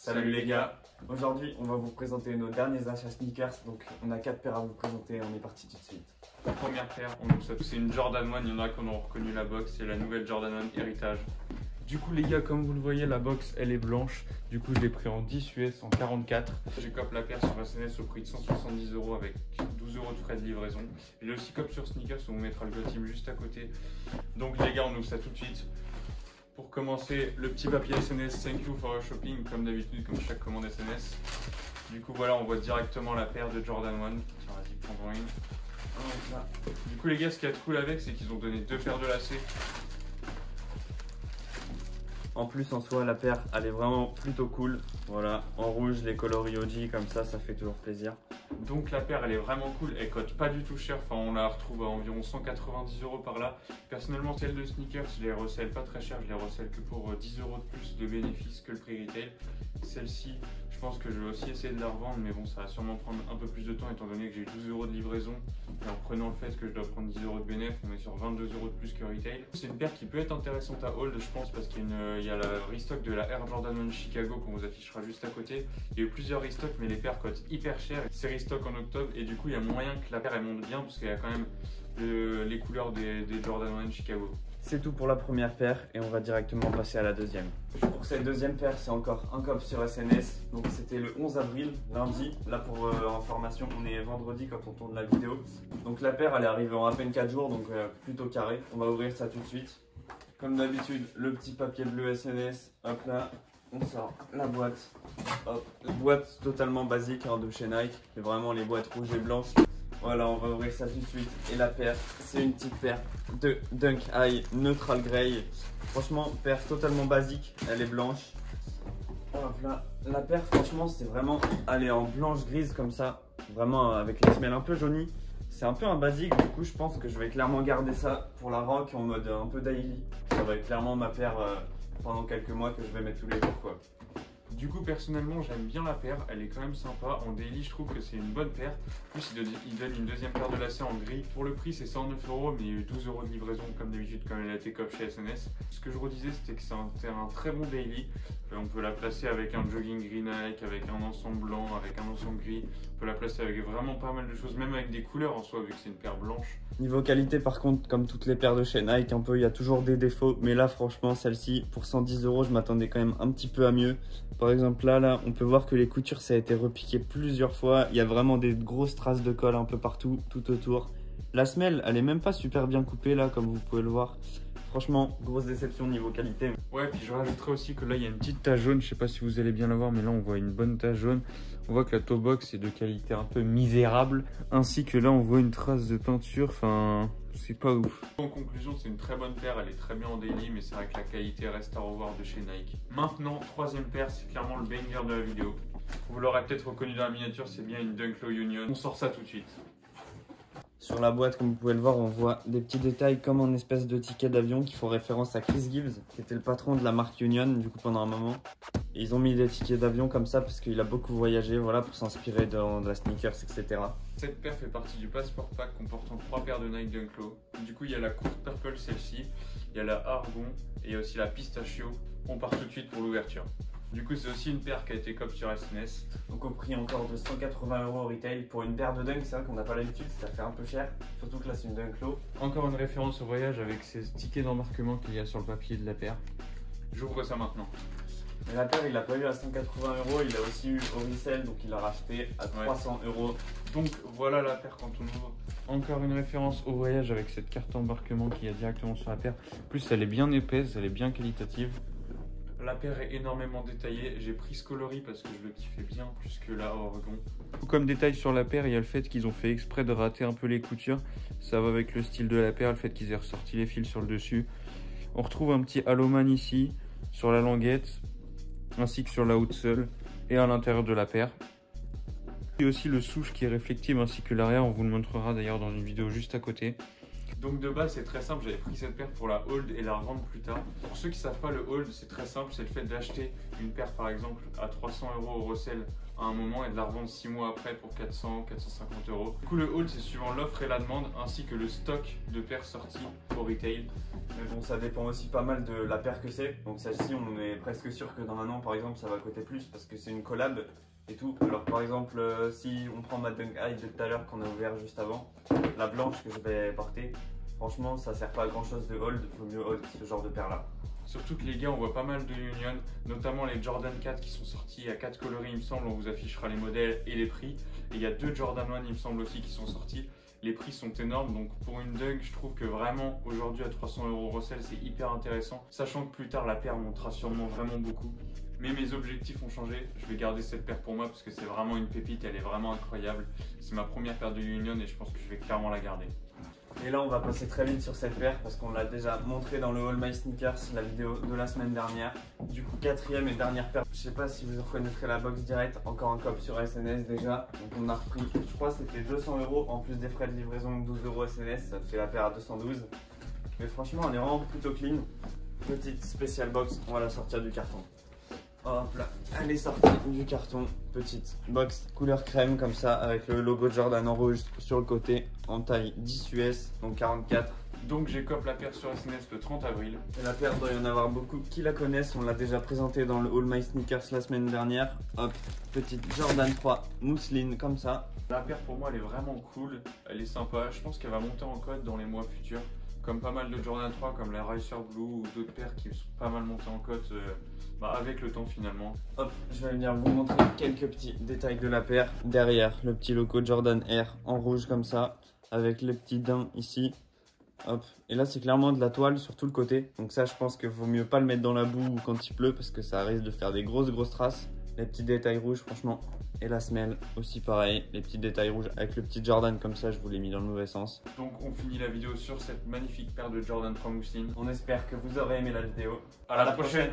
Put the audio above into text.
Salut les gars. Aujourd'hui on va vous présenter nos derniers achats sneakers. Donc on a 4 paires à vous présenter et on est parti tout de suite. La première paire, on nous c'est une Jordan 1, il y en a qui ont reconnu la box, c'est la nouvelle Jordan 1 Héritage. Du coup les gars, comme vous le voyez, la box elle est blanche. Du coup je l'ai pris en 10 US en 44. J'ai cop la paire sur SNS au prix de 170 € avec 12 € de frais de livraison. Et le aussi cop sur Sneakers, on vous mettra le team juste à côté. Donc les gars, on ouvre ça tout de suite. Pour commencer, le petit papier SNS, thank you for your shopping, comme d'habitude, comme chaque commande SNS. Du coup voilà, on voit directement la paire de Jordan 1. Tiens, vas-y, prends une. Du coup les gars, ce qui est cool avec, c'est qu'ils ont donné 2 paires de lacets. En plus en soi la paire elle est vraiment plutôt cool. Voilà, en rouge les coloris OG comme ça fait toujours plaisir. Donc la paire elle est vraiment cool, elle coûte pas du tout cher, enfin on la retrouve à environ 190 € par là. Personnellement celle de Sneakers je les recèle pas très cher, je les recèle que pour 10 € de plus de bénéfices que le prix retail. Celle-ci je pense que je vais aussi essayer de la revendre, mais bon ça va sûrement prendre un peu plus de temps étant donné que j'ai 12 € de livraison. Et en prenant le fait que je dois prendre 10 € de bénéfice, on est sur 22 € de plus que retail. C'est une paire qui peut être intéressante à hold je pense, parce qu'il y a la restock de la Air Jordan 1 Chicago qu'on vous affichera juste à côté. Il y a eu plusieurs restocks mais les paires coûtent hyper cher. C'est restock en octobre et du coup il y a moyen que la paire elle monte bien parce qu'il y a quand même les couleurs des Jordan 1 Chicago. C'est tout pour la première paire et on va directement passer à la deuxième. Pour cette deuxième paire, c'est encore un cop sur SNS. Donc c'était le 11 avril, lundi. Là pour information, on est vendredi quand on tourne la vidéo. Donc la paire elle est arrivée en à peine 4 jours, donc plutôt carré. On va ouvrir ça tout de suite. Comme d'habitude, le petit papier bleu SNS. Hop là, on sort la boîte. Hop, boîte totalement basique de chez Nike. C'est vraiment les boîtes rouges et blanches. Voilà, on va ouvrir ça tout de suite. Et la paire, c'est une petite paire de Dunk High Neutral Grey. Franchement, paire totalement basique. Elle est blanche. Hop là. La paire, franchement, c'est vraiment... Elle est en blanche-grise comme ça. Vraiment avec les semelles un peu jaunies. C'est un peu un basique. Du coup, je pense que je vais clairement garder ça pour la rock en mode un peu daily. Ça va être clairement ma paire pendant quelques mois que je vais mettre tous les jours, quoi. Du coup personnellement j'aime bien la paire, elle est quand même sympa. En daily je trouve que c'est une bonne paire. En plus il donne une deuxième paire de lacets en gris. Pour le prix c'est 109 €, mais il y a eu 12 € de livraison comme d'habitude quand elle a été cop chez SNS. Ce que je redisais c'était que c'est un très bon daily. On peut la placer avec un jogging gris Nike, avec un ensemble blanc, avec un ensemble gris. On peut la placer avec vraiment pas mal de choses, même avec des couleurs en soi vu que c'est une paire blanche. Niveau qualité par contre, comme toutes les paires de chez Nike, un peu il y a toujours des défauts. Mais là franchement celle-ci pour 110 € je m'attendais quand même un petit peu à mieux. Par exemple là on peut voir que les coutures ça a été repiqué plusieurs fois. Il y a vraiment des grosses traces de colle un peu partout, tout autour. La semelle elle est même pas super bien coupée là comme vous pouvez le voir. Franchement grosse déception niveau qualité. Ouais, puis je rajouterais aussi que là il y a une petite tache jaune, je sais pas si vous allez bien la voir mais là on voit une bonne tache jaune. On voit que la toe box est de qualité un peu misérable, ainsi que là on voit une trace de peinture, enfin c'est pas ouf. En conclusion c'est une très bonne paire, elle est très bien en daily mais c'est vrai que la qualité reste à revoir de chez Nike. Maintenant troisième paire, c'est clairement le banger de la vidéo. Vous l'aurez peut-être reconnu dans la miniature, c'est bien une Dunk Low Union. On sort ça tout de suite. Sur la boîte, comme vous pouvez le voir, on voit des petits détails comme en espèce de ticket d'avion qui font référence à Chris Gibbs, qui était le patron de la marque Union du coup pendant un moment. Et ils ont mis des tickets d'avion comme ça parce qu'il a beaucoup voyagé, voilà, pour s'inspirer de la sneakers, etc. Cette paire fait partie du Passport Pack comportant 3 paires de Nike Dunk Low. Du coup, il y a la courte purple, celle-ci, il y a la argon et il y a aussi la pistachio. On part tout de suite pour l'ouverture. Du coup, c'est aussi une paire qui a été cop sur SNS. Donc au prix encore de 180 € retail pour une paire de Dunk, c'est vrai qu'on n'a pas l'habitude, ça fait un peu cher. Surtout que là c'est une Dunk Low. Encore une référence au voyage avec ces tickets d'embarquement qu'il y a sur le papier de la paire. J'ouvre ça maintenant. Mais la paire il l'a pas eu à 180 €, il a aussi eu au resell, donc il l'a racheté à 300 €. Donc voilà la paire quand on ouvre. Encore une référence au voyage avec cette carte d'embarquement qu'il y a directement sur la paire. En plus elle est bien épaisse, elle est bien qualitative. La paire est énormément détaillée. J'ai pris ce coloris parce que je le kiffais bien plus que la Oregon. Comme détail sur la paire, il y a le fait qu'ils ont fait exprès de rater un peu les coutures. Ça va avec le style de la paire, le fait qu'ils aient ressorti les fils sur le dessus. On retrouve un petit haloman ici, sur la languette, ainsi que sur la outsole et à l'intérieur de la paire. Il y a aussi le souche qui est réflectible ainsi que l'arrière, on vous le montrera d'ailleurs dans une vidéo juste à côté. Donc de base c'est très simple, j'avais pris cette paire pour la hold et la revendre plus tard. Pour ceux qui ne savent pas, le hold c'est très simple, c'est le fait d'acheter une paire par exemple à 300 € au resell à un moment et de la revendre 6 mois après pour 400, 450 €. Du coup le hold c'est suivant l'offre et la demande ainsi que le stock de paires sorties au retail. Mais bon, ça dépend aussi pas mal de la paire que c'est. Donc celle-ci, on est presque sûr que dans un an par exemple ça va coûter plus parce que c'est une collab et tout. Alors par exemple si on prend ma Dunk High de tout à l'heure qu'on a ouvert juste avant, la blanche que je vais porter, franchement ça sert pas à grand chose de hold, il faut mieux hold ce genre de paire là. Surtout que les gars, on voit pas mal de Union, notamment les Jordan 4 qui sont sortis à 4 coloris il me semble, on vous affichera les modèles et les prix. Et il y a 2 Jordan 1 il me semble aussi qui sont sortis. Les prix sont énormes, donc pour une Dunk, je trouve que vraiment aujourd'hui à 300 € recel, c'est hyper intéressant. Sachant que plus tard la paire montera sûrement vraiment beaucoup. Mais mes objectifs ont changé, je vais garder cette paire pour moi parce que c'est vraiment une pépite, elle est vraiment incroyable. C'est ma première paire de Union et je pense que je vais clairement la garder. Et là on va passer très vite sur cette paire parce qu'on l'a déjà montré dans le All My Sneakers, la vidéo de la semaine dernière. Du coup quatrième et dernière paire, je sais pas si vous reconnaîtrez la box direct, encore un cop sur SNS déjà. Donc on a repris, je crois c'était 200 € en plus des frais de livraison, 12 € SNS, ça fait la paire à 212. Mais franchement elle est vraiment plutôt clean. Petite spécial box, on va la sortir du carton. Hop là, elle est sortie du carton, petite box couleur crème comme ça avec le logo Jordan en rouge sur le côté en taille 10 US, donc 44. Donc j'ai cop la paire sur SNS le 30 avril. Et la paire, doit y en avoir beaucoup qui la connaissent, on l'a déjà présentée dans le All My Sneakers la semaine dernière. Hop, petite Jordan 3 mousseline comme ça. La paire pour moi elle est vraiment cool, elle est sympa, je pense qu'elle va monter en cote dans les mois futurs. Comme pas mal de Jordan 3 comme la Racer Blue ou d'autres paires qui sont pas mal montées en cote avec le temps finalement. Hop, je vais venir vous montrer quelques petits détails de la paire. Derrière, le petit logo Jordan Air en rouge comme ça, avec le petit daim ici. Hop, et là c'est clairement de la toile sur tout le côté. Donc ça je pense qu'il vaut mieux pas le mettre dans la boue ou quand il pleut parce que ça risque de faire des grosses traces. Les petits détails rouges franchement. Et la semelle aussi pareil, les petits détails rouges avec le petit Jordan comme ça, je vous l'ai mis dans le mauvais sens. Donc on finit la vidéo sur cette magnifique paire de Jordan 3 mousseline. On espère que vous aurez aimé la vidéo. À la prochaine.